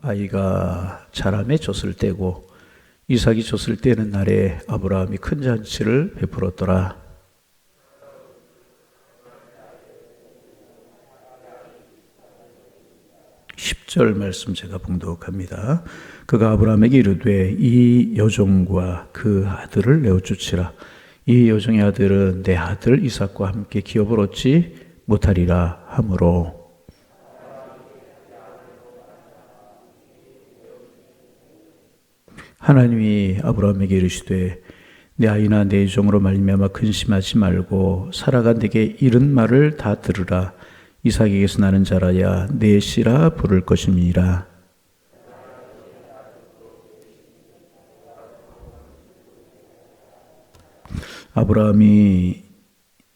아이가 자라매 젖을 떼고 이삭이 젖을 떼는 날에 아브라함이 큰 잔치를 베풀었더라. 10절 말씀 제가 봉독합니다. 그가 아브라함에게 이르되 이 여종과 그 아들을 내어 주치라. 이 여종의 아들은 내 아들 이삭과 함께 기업을 얻지 못하리라 하므로 하나님이 아브라함에게 이르시되 내 아이나 내 종으로 말미암아 근심하지 말고 사라가 내게 이른 말을 다 들으라. 이삭에게서 나는 자라야 내 씨라 부를 것임이니라. 아브라함이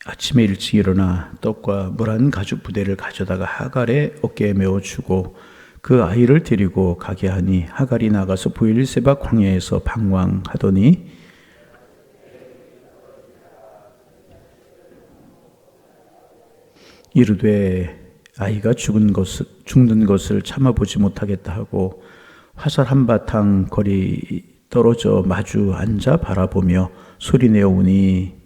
아침에 일찍 일어나 떡과 물 한 가죽 부대를 가져다가 하갈의 어깨에 메어주고 그 아이를 데리고 가게 하니 하갈이 나가서 브엘세바 광야에서 방황하더니 이르되 아이가 죽는 것을 참아보지 못하겠다 하고 화살 한바탕 거리 떨어져 마주 앉아 바라보며 소리내어 우니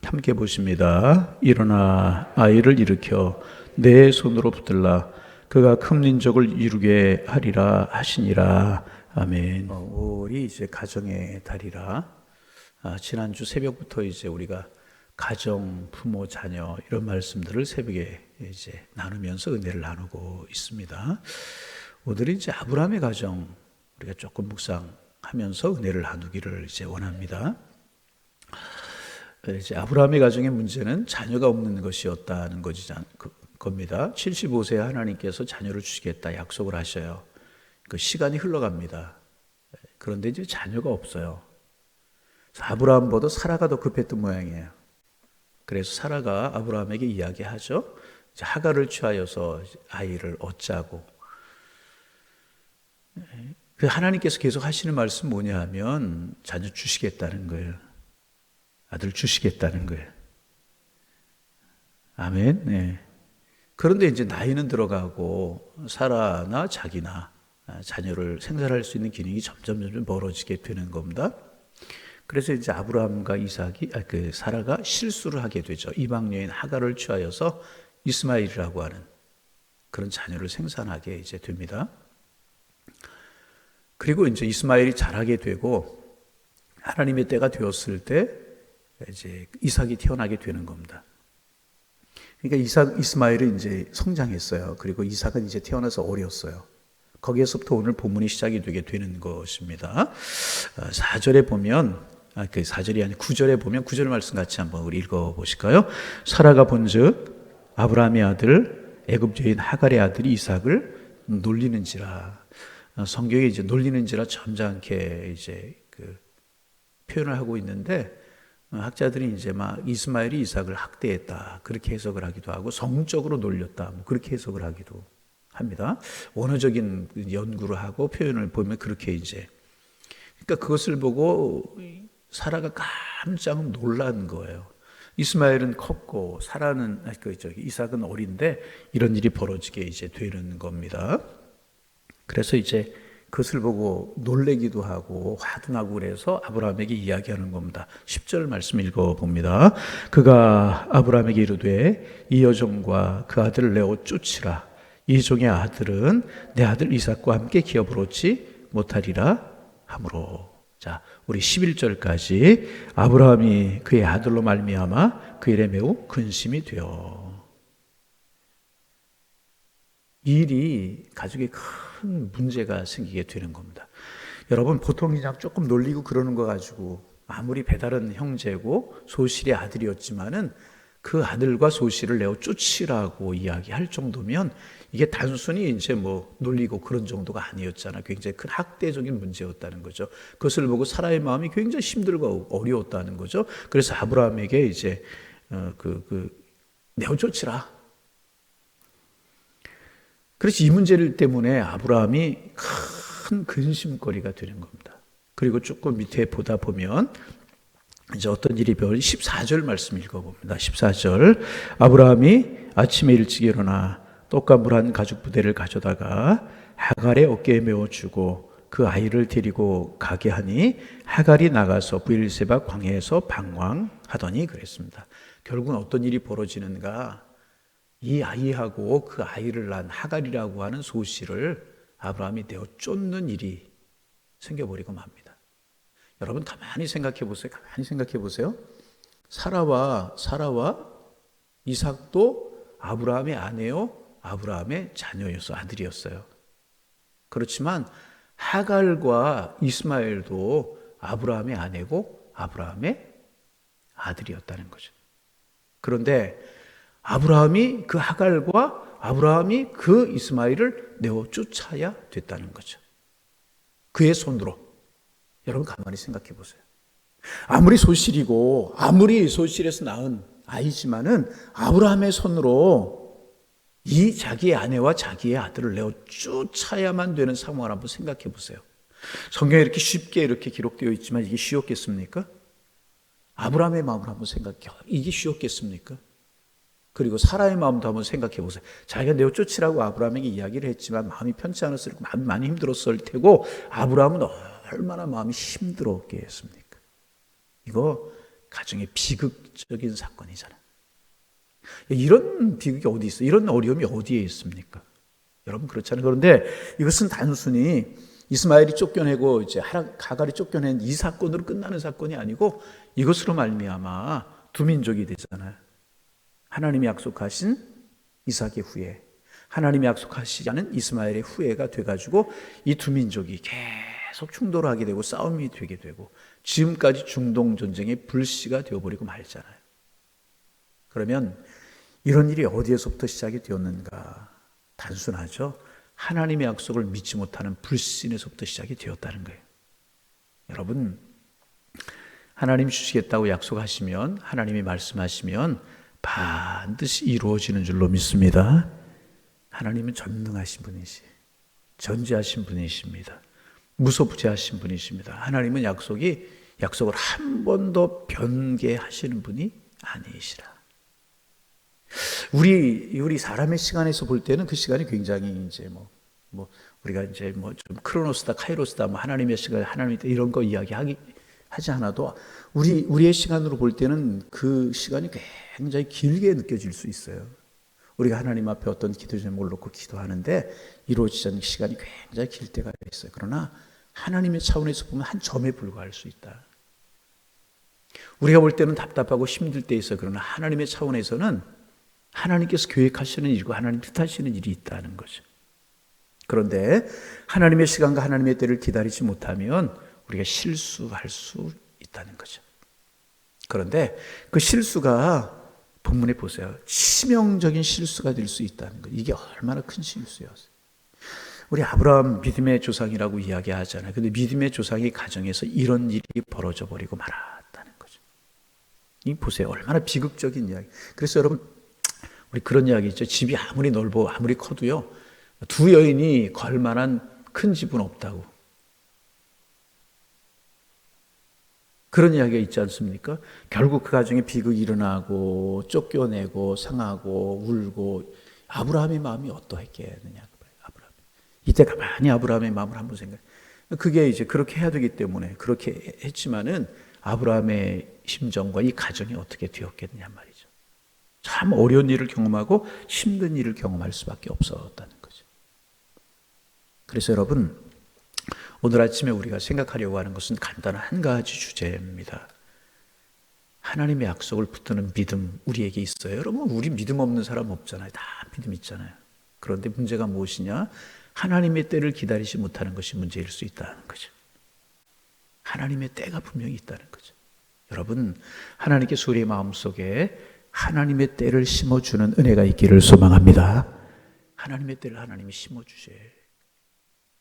함께 보십니다. 일어나 아이를 일으켜 내 손으로 붙들라. 그가 큰 민족을 이루게 하리라 하시니라. 아멘. 5월이 이제 가정의 달이라 지난주 새벽부터 이제 우리가 가정, 부모, 자녀 이런 말씀들을 새벽에 이제 나누면서 은혜를 나누고 있습니다. 오늘은 이제 아브라함의 가정 우리가 조금 묵상하면서 은혜를 나누기를 이제 원합니다. 이제 아브라함의 가정의 문제는 자녀가 없는 것이었다는 겁니다. 75세에 하나님께서 자녀를 주시겠다 약속을 하셔요. 그 시간이 흘러갑니다. 그런데 이제 자녀가 없어요. 아브라함보다 사라가 더 급했던 모양이에요. 그래서 사라가 아브라함에게 이야기하죠. 이제 하갈을 취하여서 아이를 얻자고. 그 하나님께서 계속 하시는 말씀 뭐냐 하면 자녀 주시겠다는 거예요. 아들 주시겠다는 거예요. 아멘. 네. 그런데 이제 나이는 들어가고 사라나 자기나 자녀를 생산할 수 있는 기능이 점점 멀어지게 되는 겁니다. 그래서 이제 아브라함과 사라가 실수를 하게 되죠. 이방 여인 하갈을 취하여서 이스마엘이라고 하는 그런 자녀를 생산하게 이제 됩니다. 그리고 이제 이스마엘이 자라게 되고 하나님의 때가 되었을 때 이제 이삭이 태어나게 되는 겁니다. 그러니까 이스마엘은 이제 성장했어요. 그리고 이삭은 이제 태어나서 어렸어요. 거기에서부터 오늘 본문이 시작이 되게 되는 것입니다. 4절에 보면, 4절이 아니고 9절에 보면 9절 말씀 같이 한번 우리 읽어보실까요? 사라가 본즉 아브라함의 아들 애굽 여인 하갈의 아들이 이삭을 놀리는지라. 성경에 이제 놀리는지라 점잖게 이제 그 표현을 하고 있는데 학자들이 이제 막 이스마엘이 이삭을 학대했다 그렇게 해석을 하기도 하고 성적으로 놀렸다 뭐 그렇게 해석을 하기도 합니다. 원어적인 연구를 하고 표현을 보면 그렇게 이제 그러니까 그것을 보고 사라가 깜짝 놀란 거예요. 이스마엘은 컸고 이삭은 어린데 이런 일이 벌어지게 이제 되는 겁니다. 그래서 이제 그것을 보고 놀래기도 하고 화도 나고 그래서 아브라함에게 이야기하는 겁니다. 10절 말씀 읽어봅니다. 그가 아브라함에게 이르되 이 여종과 그 아들을 내어 쫓으라. 이 종의 아들은 내 아들 이삭과 함께 기업을 얻지 못하리라 하므로. 자, 우리 11절까지 아브라함이 그의 아들로 말미암아 그 일에 매우 근심이 되어 이 일이 가족에 큰 문제가 생기게 되는 겁니다. 여러분 보통 그냥 조금 놀리고 그러는 거 가지고 아무리 배다른 형제고 소실의 아들이었지만은 그 아들과 소실을 내어 쫓으라고 이야기할 정도면 이게 단순히 이제 뭐 놀리고 그런 정도가 아니었잖아. 굉장히 큰 학대적인 문제였다는 거죠. 그것을 보고 사라의 마음이 굉장히 힘들고 어려웠다는 거죠. 그래서 아브라함에게 이제 내어 쫓으라. 그래서 이 문제를 때문에 아브라함이 큰 근심거리가 되는 겁니다. 그리고 조금 밑에 보다 보면 이제 어떤 일이 벌어진 14절 말씀 읽어봅니다. 14절 아브라함이 아침에 일찍 일어나 떡과 물 한 가죽 부대를 가져다가 하갈의 어깨에 메워주고 그 아이를 데리고 가게 하니 하갈이 나가서 브엘세바 광야에서 방황하더니 그랬습니다. 결국은 어떤 일이 벌어지는가, 이 아이하고 그 아이를 낳은 하갈이라고 하는 소씨를 아브라함이 내어 쫓는 일이 생겨버리고 맙니다. 여러분 가만히 생각해 보세요. 가만히 생각해 보세요. 사라와 이삭도 아브라함의 아내요, 아브라함의 자녀였어, 아들이었어요. 그렇지만 하갈과 이스마엘도 아브라함의 아내고 아브라함의 아들이었다는 거죠. 그런데 아브라함이 그 하갈과 아브라함이 그 이스마엘을 내어 쫓아야 됐다는 거죠. 그의 손으로. 여러분 가만히 생각해 보세요. 아무리 소실이고 아무리 소실에서 낳은 아이지만은 아브라함의 손으로 이 자기의 아내와 자기의 아들을 내어 쫓아야만 되는 상황을 한번 생각해 보세요. 성경에 이렇게 쉽게 이렇게 기록되어 있지만 이게 쉬웠겠습니까? 아브라함의 마음을 한번 생각해. 이게 쉬웠겠습니까? 그리고 사라의 마음도 한번 생각해 보세요. 자기가 내어 쫓으라고 아브라함에게 이야기를 했지만 마음이 편치 않았을 테고 마음이 많이 힘들었을 테고 아브라함은 얼마나 마음이 힘들었겠습니까? 이거 가정의 비극적인 사건이잖아요. 이런 비극이 어디 있어요? 이런 어려움이 어디에 있습니까? 여러분 그렇잖아요. 그런데 이것은 단순히 이스마엘이 쫓겨내고 이제 하갈이 쫓겨낸 이 사건으로 끝나는 사건이 아니고 이것으로 말미암아 두 민족이 되잖아요. 하나님이 약속하신 이삭의 후예, 하나님이 약속하시지 않은 이스마엘의 후예가 돼가지고 이 두 민족이 계속 충돌하게 되고 싸움이 되게 되고 지금까지 중동 전쟁의 불씨가 되어버리고 말잖아요. 그러면 이런 일이 어디에서부터 시작이 되었는가? 단순하죠. 하나님의 약속을 믿지 못하는 불신에서부터 시작이 되었다는 거예요. 여러분, 하나님 주시겠다고 약속하시면, 하나님이 말씀하시면 반드시 이루어지는 줄로 믿습니다. 하나님은 전능하신 분이시, 전지하신 분이십니다. 무소부재하신 분이십니다. 하나님은 약속을 한 번도 변개하시는 분이 아니시라. 우리 사람의 시간에서 볼 때는 그 시간이 굉장히 이제 우리가 이제 좀 크로노스다, 카이로스다, 하나님의 시간, 하나님의 때 이런 거 하지 않아도 우리의 시간으로 볼 때는 그 시간이 굉장히 길게 느껴질 수 있어요. 우리가 하나님 앞에 어떤 기도 제목을 놓고 기도하는데 이루어지지 않는 시간이 굉장히 길 때가 있어요. 그러나 하나님의 차원에서 보면 한 점에 불과할 수 있다. 우리가 볼 때는 답답하고 힘들 때 있어요. 그러나 하나님의 차원에서는 하나님께서 계획하시는 일이고 하나님 뜻하시는 일이 있다는 거죠. 그런데 하나님의 시간과 하나님의 때를 기다리지 못하면 우리가 실수할 수 있다는 거죠. 그런데 그 실수가 본문에 보세요. 치명적인 실수가 될 수 있다는 거예요. 이게 얼마나 큰 실수였어요. 우리 아브라함 믿음의 조상이라고 이야기하잖아요. 근데 믿음의 조상의 가정에서 이런 일이 벌어져 버리고 말았다는 거죠. 이 보세요. 얼마나 비극적인 이야기. 그래서 여러분, 우리 그런 이야기 있죠. 집이 아무리 넓어, 아무리 커도요, 두 여인이 걸 만한 큰 집은 없다고. 그런 이야기가 있지 않습니까? 결국 그 가정에 비극이 일어나고 쫓겨내고 상하고 울고 아브라함의 마음이 어떠했겠느냐. 아브라함. 이때 가만히 아브라함의 마음을 한번 생각해. 그게 이제 그렇게 해야 되기 때문에 그렇게 했지만은 아브라함의 심정과 이 가정이 어떻게 되었겠느냐 말이죠. 참 어려운 일을 경험하고 힘든 일을 경험할 수밖에 없었다는 거죠. 그래서 여러분, 오늘 아침에 우리가 생각하려고 하는 것은 간단한 한 가지 주제입니다. 하나님의 약속을 붙드는 믿음 우리에게 있어요. 여러분, 우리 믿음 없는 사람 없잖아요. 다 믿음 있잖아요. 그런데 문제가 무엇이냐? 하나님의 때를 기다리지 못하는 것이 문제일 수 있다는 거죠. 하나님의 때가 분명히 있다는 거죠. 여러분, 하나님께서 우리의 마음속에 하나님의 때를 심어주는 은혜가 있기를 소망합니다. 하나님의 때를 하나님이 심어주셔요.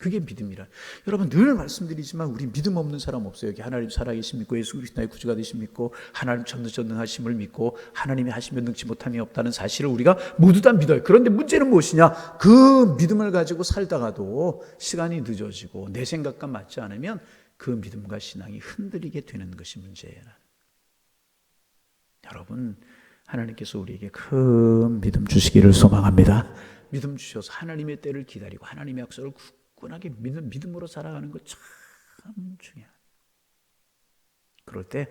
그게 믿음이라. 여러분 늘 말씀드리지만 우리 믿음 없는 사람 없어요. 여기 하나님 살아계심 믿고 예수 그리스도 나의 구주가 되심 믿고 하나님 전능하심을 믿고 하나님이 하시면 능치 못함이 없다는 사실을 우리가 모두 다 믿어요. 그런데 문제는 무엇이냐? 그 믿음을 가지고 살다가도 시간이 늦어지고 내 생각과 맞지 않으면 그 믿음과 신앙이 흔들리게 되는 것이 문제예요. 여러분 하나님께서 우리에게 큰 믿음 주시기를 소망합니다. 믿음 주셔서 하나님의 때를 기다리고 하나님의 약속을 굳건하게 믿음으로 살아가는 것 참 중요해요. 그럴 때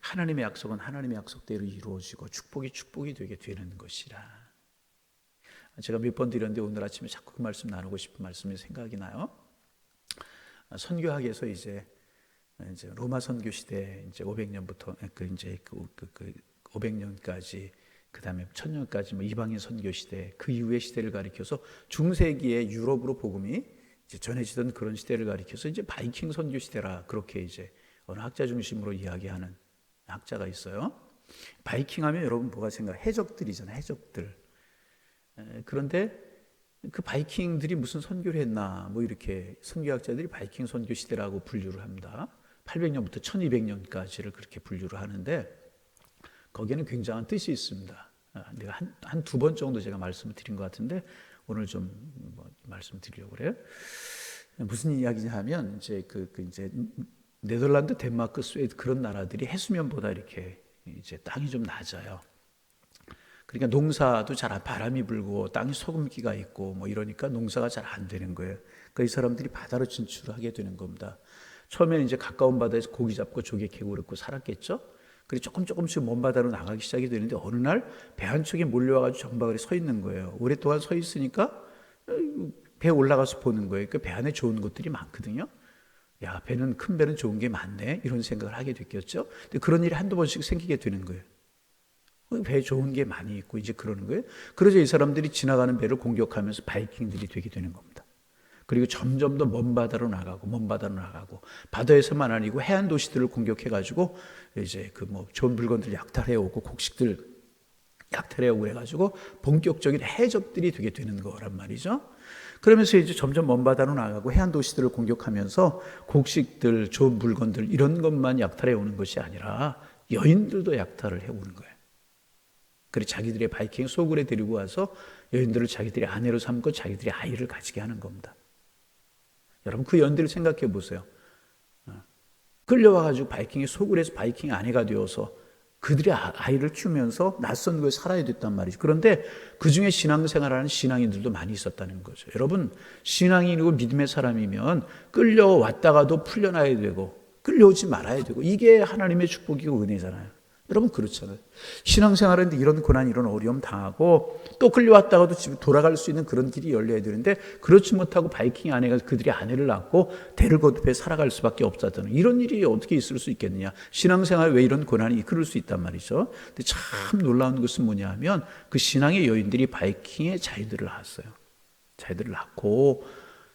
하나님의 약속은 하나님의 약속대로 이루어지고 축복이 되게 되는 것이라. 제가 몇 번 드렸는데 오늘 아침에 자꾸 그 말씀 나누고 싶은 말씀이 생각이 나요. 선교학에서 이제 로마 선교 시대 이제 500년부터 500년까지 그다음에 1000년까지 이방인 선교 시대 그 이후의 시대를 가리켜서 중세기의 유럽으로 복음이 이제 전해지던 그런 시대를 가리켜서 이제 바이킹 선교 시대라 그렇게 이제 어느 학자 중심으로 이야기하는 학자가 있어요. 바이킹 하면 여러분 뭐가 해적들이잖아요. 해적들. 그런데 그 바이킹들이 무슨 선교를 했나 뭐 이렇게 선교학자들이 바이킹 선교 시대라고 분류를 합니다. 800년부터 1200년까지를 그렇게 분류를 하는데 거기에는 굉장한 뜻이 있습니다. 내가 한 두 번 정도 제가 말씀을 드린 것 같은데 오늘 좀 말씀드리려고 그래요. 무슨 이야기냐 하면 이제 이제 네덜란드, 덴마크, 스웨덴 그런 나라들이 해수면보다 이렇게 이제 땅이 좀 낮아요. 그러니까 농사도 잘 바람이 불고 땅이 소금기가 있고 뭐 이러니까 농사가 잘 안 되는 거예요. 그러니까 이 사람들이 바다로 진출하게 되는 겁니다. 처음에는 이제 가까운 바다에서 고기 잡고 조개 캐고 그랬고 살았겠죠. 그리고 조금씩 먼 바다로 나가기 시작이 되는데 어느 날 배 한 척이 몰려와가지고 정박을에 서 있는 거예요. 오랫동안 서 있으니까 배에 올라가서 보는 거예요. 그 배 안에 좋은 것들이 많거든요. 야, 큰 배는 좋은 게 많네. 이런 생각을 하게 됐겠죠. 근데 그런 일이 한두 번씩 생기게 되는 거예요. 배에 좋은 게 많이 있고 이제 그러는 거예요. 그래서 이 사람들이 지나가는 배를 공격하면서 바이킹들이 되게 되는 겁니다. 그리고 점점 더 먼 바다로 나가고 바다에서만 아니고 해안 도시들을 공격해가지고 이제 좋은 물건들 약탈해오고 곡식들 약탈해오고 그래가지고 본격적인 해적들이 되게 되는 거란 말이죠. 그러면서 이제 점점 먼 바다로 나가고 해안 도시들을 공격하면서 곡식들, 좋은 물건들 이런 것만 약탈해오는 것이 아니라 여인들도 약탈을 해오는 거예요. 그리고 자기들의 바이킹 소굴에 데리고 와서 여인들을 자기들의 아내로 삼고 자기들의 아이를 가지게 하는 겁니다. 여러분 그 여인들을 생각해 보세요. 끌려와가지고 바이킹의 소굴에서 바이킹의 아내가 되어서 그들의 아이를 키우면서 낯선 곳에 살아야 됐단 말이죠. 그런데 그중에 신앙생활하는 신앙인들도 많이 있었다는 거죠. 여러분 신앙인이고 믿음의 사람이면 끌려왔다가도 풀려나야 되고 끌려오지 말아야 되고 이게 하나님의 축복이고 은혜잖아요. 여러분 그렇잖아요. 신앙생활하는데 이런 고난 이런 어려움 당하고 또 끌려왔다가도 집에 돌아갈 수 있는 그런 길이 열려야 되는데 그렇지 못하고 바이킹 아내가 그들의 아내를 낳고 대를 거듭해 살아갈 수밖에 없었다는 이런 일이 어떻게 있을 수 있겠느냐. 신앙생활에 왜 이런 고난이 이끌을 수 있단 말이죠. 근데 참 놀라운 것은 뭐냐 하면 그 신앙의 여인들이 바이킹의 자유들을 낳았어요. 자유들을 낳고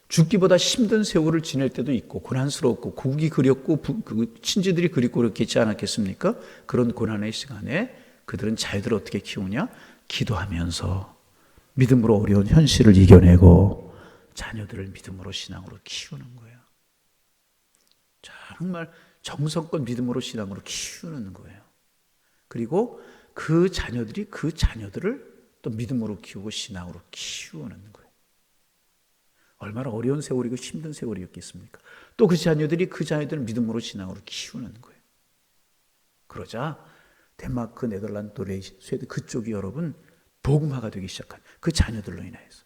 죽기보다 힘든 세월을 지낼 때도 있고 고난스럽고 국이 그립고 친지들이 그립고 그렇겠지 않았겠습니까? 그런 고난의 시간에 그들은 자유들을 어떻게 키우냐? 기도하면서 믿음으로 어려운 현실을 이겨내고 자녀들을 믿음으로 신앙으로 키우는 거예요. 정말 정성껏 믿음으로 신앙으로 키우는 거예요. 그리고 그 자녀들을 또 믿음으로 키우고 신앙으로 키우는 거예요. 얼마나 어려운 세월이고 힘든 세월이었겠습니까? 또 그 자녀들을 믿음으로 신앙으로 키우는 거예요. 그러자 덴마크, 네덜란드, 스웨덴 그쪽이 여러분 복음화가 되기 시작한 그 자녀들로 인해서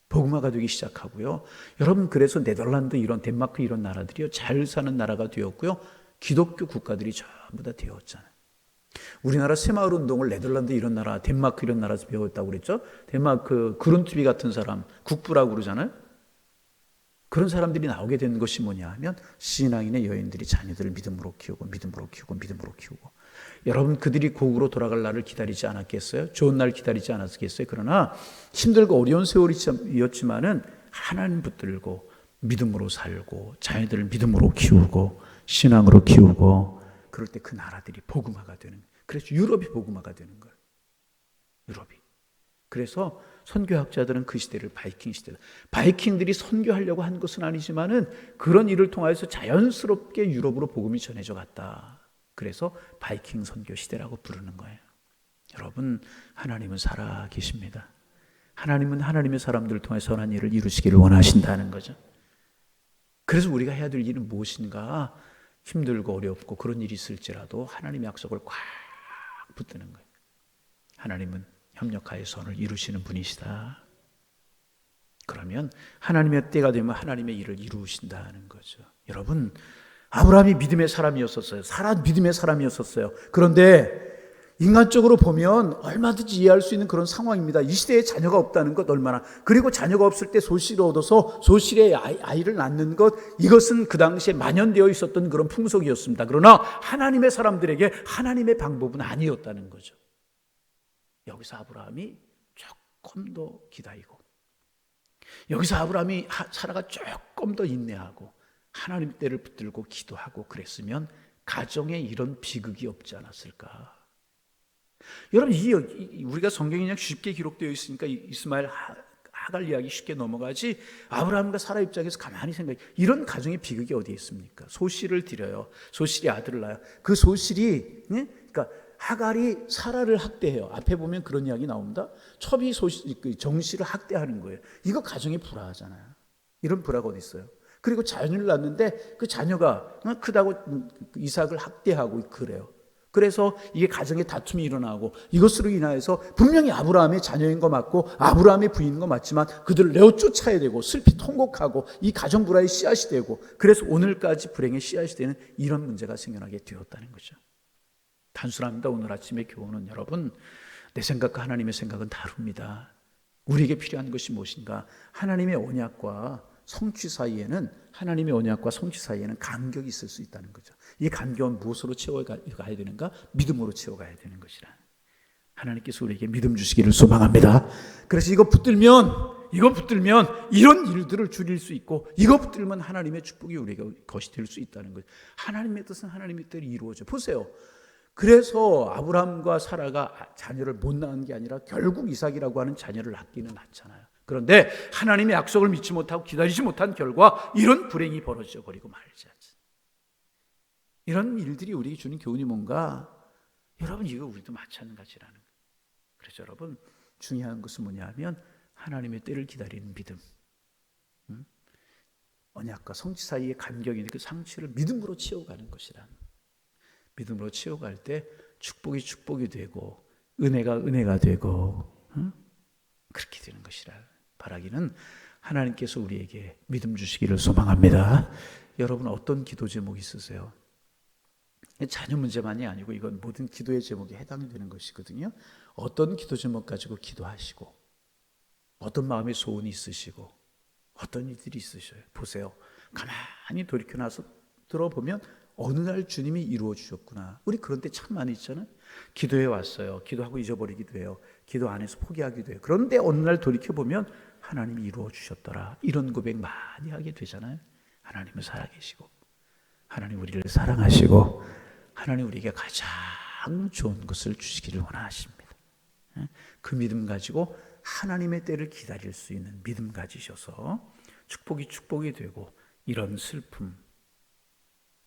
복음화가 되기 시작하고요. 여러분 그래서 네덜란드 이런 덴마크 이런 나라들이요 잘 사는 나라가 되었고요. 기독교 국가들이 전부 다 되었잖아요. 우리나라 새마을 운동을 네덜란드 이런 나라, 덴마크 이런 나라에서 배웠다고 그랬죠. 덴마크 그룬트비 같은 사람 국부라고 그러잖아요. 그런 사람들이 나오게 된 것이 뭐냐 하면 신앙인의 여인들이 자녀들을 믿음으로 키우고 여러분 그들이 고국으로 돌아갈 날을 기다리지 않았겠어요? 좋은 날 기다리지 않았겠어요? 그러나 힘들고 어려운 세월이었지만은 하나님 붙들고 믿음으로 살고 자녀들을 믿음으로 키우고 신앙으로 키우고 그럴 때 그 나라들이 복음화가 되는, 그래서 유럽이 복음화가 되는 거예요. 유럽이. 그래서 선교학자들은 그 시대를 바이킹 시대다. 바이킹들이 선교하려고 한 것은 아니지만은 그런 일을 통해서 자연스럽게 유럽으로 복음이 전해져 갔다. 그래서 바이킹 선교 시대라고 부르는 거예요. 여러분, 하나님은 살아 계십니다. 하나님은 하나님의 사람들을 통해 선한 일을 이루시기를 원하신다는 거죠. 그래서 우리가 해야 될 일은 무엇인가? 힘들고 어렵고 그런 일이 있을지라도 하나님의 약속을 꽉 붙드는 거예요. 하나님은 협력하여 선을 이루시는 분이시다. 그러면 하나님의 때가 되면 하나님의 일을 이루신다는 거죠. 여러분, 아브라함이 믿음의 사람이었었어요. 사라 믿음의 사람이었었어요. 그런데 인간적으로 보면 얼마든지 이해할 수 있는 그런 상황입니다. 이 시대에 자녀가 없다는 것 얼마나, 그리고 자녀가 없을 때 소실을 얻어서 소실의 아이를 낳는 것, 이것은 그 당시에 만연되어 있었던 그런 풍속이었습니다. 그러나 하나님의 사람들에게 하나님의 방법은 아니었다는 거죠. 여기서 아브라함이 조금 더 기다리고, 여기서 아브라함이 사라가 조금 더 인내하고 하나님 때를 붙들고 기도하고 그랬으면 가정에 이런 비극이 없지 않았을까. 여러분, 우리가 성경이 그냥 쉽게 기록되어 있으니까 이스마엘 하갈 이야기 쉽게 넘어가지, 아브라함과 사라 입장에서 가만히 생각해, 이런 가정의 비극이 어디에 있습니까? 소실을 드려요. 소실이 아들을 낳아요. 그 소실이, 그러니까 하갈이 사라를 학대해요. 앞에 보면 그런 이야기 나옵니다. 첩이 정실을 학대하는 거예요. 이거 가정이 불화하잖아요. 이런 불화가 어디 있어요? 그리고 자녀를 낳는데 그 자녀가 크다고 이삭을 학대하고 그래요. 그래서 이게 가정에 다툼이 일어나고, 이것으로 인하여서 분명히 아브라함의 자녀인 거 맞고 아브라함의 부인인 거 맞지만 그들을 내어 쫓아야 되고 슬피 통곡하고 이 가정 불화의 씨앗이 되고, 그래서 오늘까지 불행의 씨앗이 되는 이런 문제가 생겨나게 되었다는 거죠. 단순합니다. 오늘 아침의 교훈은 여러분, 내 생각과 하나님의 생각은 다릅니다. 우리에게 필요한 것이 무엇인가? 하나님의 언약과 성취 사이에는, 하나님의 언약과 성취 사이에는 간격이 있을 수 있다는 거죠. 이 간격은 무엇으로 채워가야 되는가? 믿음으로 채워가야 되는 것이라. 하나님께서 우리에게 믿음 주시기를 소망합니다. 그래서 이거 붙들면 이런 일들을 줄일 수 있고, 이거 붙들면 하나님의 축복이 우리가 것이 될 수 있다는 거죠. 하나님의 뜻은 하나님의 뜻이 이루어져. 보세요. 그래서 아브라함과 사라가 자녀를 못 낳은 게 아니라 결국 이삭이라고 하는 자녀를 낳기는 낳잖아요. 그런데 하나님의 약속을 믿지 못하고 기다리지 못한 결과 이런 불행이 벌어져 버리고 말지 않습니다. 이런 일들이 우리에게 주는 교훈이 뭔가? 여러분, 이거 우리도 마찬가지라는 거예요. 그래서 여러분, 중요한 것은 뭐냐면 하나님의 때를 기다리는 믿음. 언약과 성취 사이의 간격이 그 상처를 믿음으로 채워가는 것이란. 믿음으로 채워갈 때 축복이 축복이 되고 은혜가 은혜가 되고 그렇게 되는 것이라. 바라기는 하나님께서 우리에게 믿음 주시기를 소망합니다. 여러분, 어떤 기도 제목이 있으세요? 자녀 문제만이 아니고 이건 모든 기도의 제목에 해당되는 것이거든요. 어떤 기도 제목 가지고 기도하시고, 어떤 마음의 소원이 있으시고, 어떤 일들이 있으셔요. 보세요. 가만히 돌이켜 나서 들어보면 어느 날 주님이 이루어 주셨구나. 우리 그런 때 참 많이 있잖아요. 기도해 왔어요. 기도하고 잊어버리기도 해요. 기도 안 해서 포기하기도 해요. 그런데 어느 날 돌이켜보면 하나님이 이루어 주셨더라. 이런 고백 많이 하게 되잖아요. 하나님은 살아계시고, 하나님 우리를 사랑하시고, 하나님 우리에게 가장 좋은 것을 주시기를 원하십니다. 그 믿음 가지고 하나님의 때를 기다릴 수 있는 믿음 가지셔서 축복이 축복이 되고, 이런 슬픔,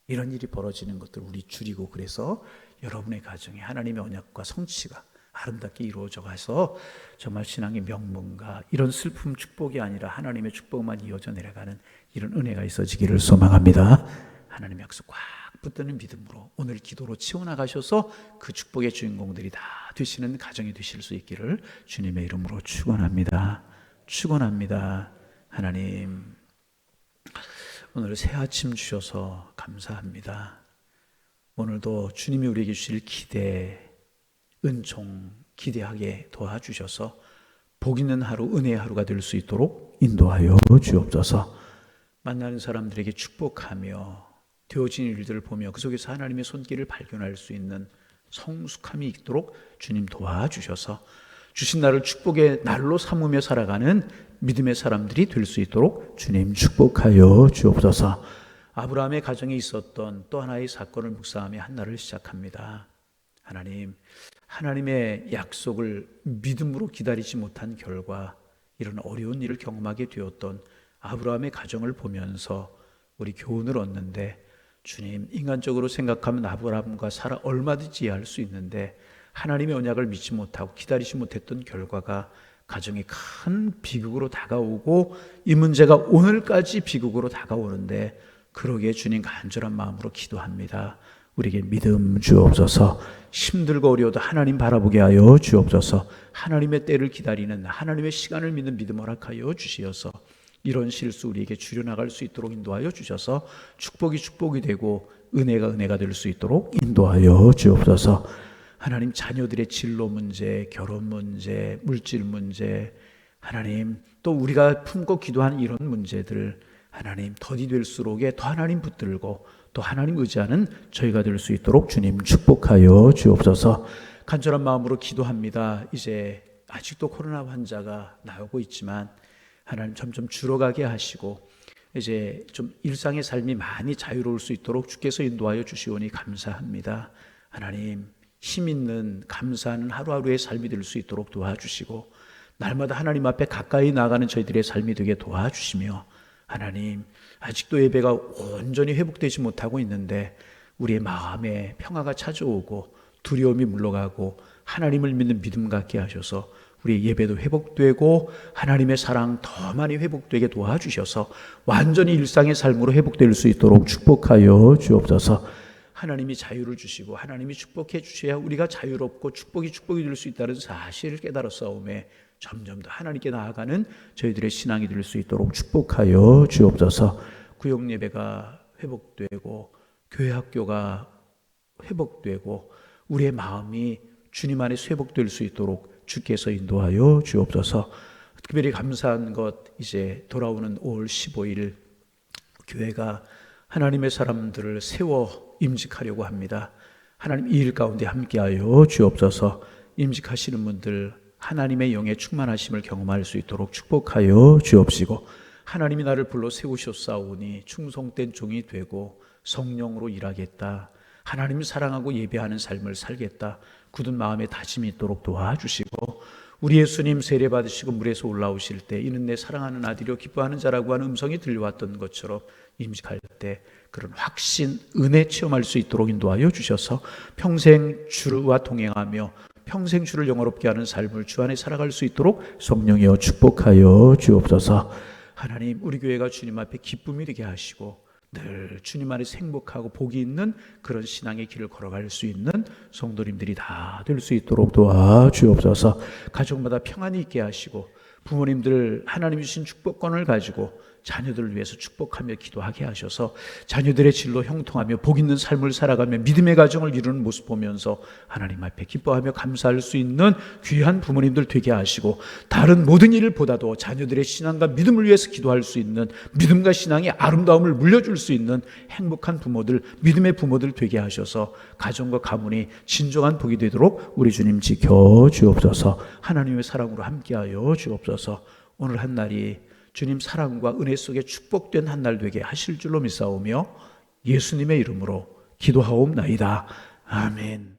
이런 일이 벌어지는 것들 우리 줄이고, 그래서 여러분의 가정에 하나님의 언약과 성취가 아름답게 이루어져 가서 정말 신앙의 명문과 이런 슬픔 축복이 아니라 하나님의 축복만 이어져 내려가는 이런 은혜가 있어지기를 소망합니다. 하나님의 약속 꽉 붙드는 믿음으로 오늘 기도로 치워나가셔서 그 축복의 주인공들이 다 되시는 가정이 되실 수 있기를 주님의 이름으로 축원합니다. 축원합니다. 하나님, 오늘 새 아침 주셔서 감사합니다. 오늘도 주님이 우리에게 주실 기대, 은총 기대하게 도와주셔서 복 있는 하루, 은혜의 하루가 될 수 있도록 인도하여 주옵소서. 만나는 사람들에게 축복하며 되어진 일들을 보며 그 속에서 하나님의 손길을 발견할 수 있는 성숙함이 있도록 주님 도와주셔서 주신 날을 축복의 날로 삼으며 살아가는 믿음의 사람들이 될 수 있도록 주님 축복하여 주옵소서. 아브라함의 가정에 있었던 또 하나의 사건을 묵상하며 한 날을 시작합니다. 하나님, 하나님의 약속을 믿음으로 기다리지 못한 결과 이런 어려운 일을 경험하게 되었던 아브라함의 가정을 보면서 우리 교훈을 얻는데, 주님, 인간적으로 생각하면 아브라함과 사라 얼마든지 이해할 수 있는데 하나님의 언약을 믿지 못하고 기다리지 못했던 결과가 가정이 큰 비극으로 다가오고, 이 문제가 오늘까지 비극으로 다가오는데, 그러기에 주님 간절한 마음으로 기도합니다. 우리에게 믿음 주옵소서. 힘들고 어려워도 하나님 바라보게 하여 주옵소서. 하나님의 때를 기다리는, 하나님의 시간을 믿는 믿음 허락하여 주시어서 이런 실수 우리에게 줄여나갈 수 있도록 인도하여 주셔서 축복이 축복이 되고 은혜가 은혜가 될 수 있도록 인도하여 주옵소서. 하나님, 자녀들의 진로 문제, 결혼 문제, 물질 문제, 하나님 또 우리가 품고 기도하는 이런 문제들, 하나님 더디 될수록에 더 하나님 붙들고 또 하나님 의지하는 저희가 될 수 있도록 주님 축복하여 주옵소서. 간절한 마음으로 기도합니다. 이제 아직도 코로나 환자가 나오고 있지만 하나님 점점 줄어가게 하시고 이제 좀 일상의 삶이 많이 자유로울 수 있도록 주께서 인도하여 주시오니 감사합니다. 하나님, 힘 있는 감사하는 하루하루의 삶이 될 수 있도록 도와주시고, 날마다 하나님 앞에 가까이 나가는 저희들의 삶이 되게 도와주시며, 하나님 아직도 예배가 온전히 회복되지 못하고 있는데 우리의 마음에 평화가 찾아오고 두려움이 물러가고 하나님을 믿는 믿음 갖게 하셔서 우리의 예배도 회복되고 하나님의 사랑 더 많이 회복되게 도와주셔서 완전히 일상의 삶으로 회복될 수 있도록 축복하여 주옵소서. 하나님이 자유를 주시고 하나님이 축복해 주셔야 우리가 자유롭고 축복이 될 수 있다는 사실을 깨달았사오매 점점 더 하나님께 나아가는 저희들의 신앙이 될 수 있도록 축복하여 주옵소서. 구역 예배가 회복되고 교회 학교가 회복되고 우리의 마음이 주님 안에서 회복될 수 있도록 주께서 인도하여 주옵소서. 특별히 감사한 것, 이제 돌아오는 5월 15일 교회가 하나님의 사람들을 세워 임직하려고 합니다. 하나님 이 일 가운데 함께하여 주옵소서. 임직하시는 분들 하나님의 영의 충만하심을 경험할 수 있도록 축복하여 주옵시고, 하나님이 나를 불러 세우셨사오니 충성된 종이 되고 성령으로 일하겠다, 하나님을 사랑하고 예배하는 삶을 살겠다, 굳은 마음의 다짐이 있도록 도와주시고, 우리 예수님 세례 받으시고 물에서 올라오실 때 이는 내 사랑하는 아들이요 기뻐하는 자라고 하는 음성이 들려왔던 것처럼 임직할 때 그런 확신, 은혜 체험할 수 있도록 인도하여 주셔서 평생 주와 동행하며 평생 주를 영화롭게 하는 삶을 주 안에 살아갈 수 있도록 성령이여 축복하여 주옵소서. 하나님, 우리 교회가 주님 앞에 기쁨이 되게 하시고 늘 주님 안에서 행복하고 복이 있는 그런 신앙의 길을 걸어갈 수 있는 성도님들이 다 될 수 있도록 도와주옵소서. 가족마다 평안이 있게 하시고 부모님들 하나님이 주신 축복권을 가지고 자녀들을 위해서 축복하며 기도하게 하셔서 자녀들의 진로 형통하며 복 있는 삶을 살아가며 믿음의 가정을 이루는 모습 보면서 하나님 앞에 기뻐하며 감사할 수 있는 귀한 부모님들 되게 하시고, 다른 모든 일을 보다도 자녀들의 신앙과 믿음을 위해서 기도할 수 있는 믿음과 신앙의 아름다움을 물려줄 수 있는 행복한 부모들, 믿음의 부모들 되게 하셔서 가정과 가문이 진정한 복이 되도록 우리 주님 지켜주옵소서. 하나님의 사랑으로 함께하여 주옵소서. 오늘 한 날이 주님 사랑과 은혜 속에 축복된 한 날 되게 하실 줄로 믿사오며 예수님의 이름으로 기도하옵나이다. 아멘.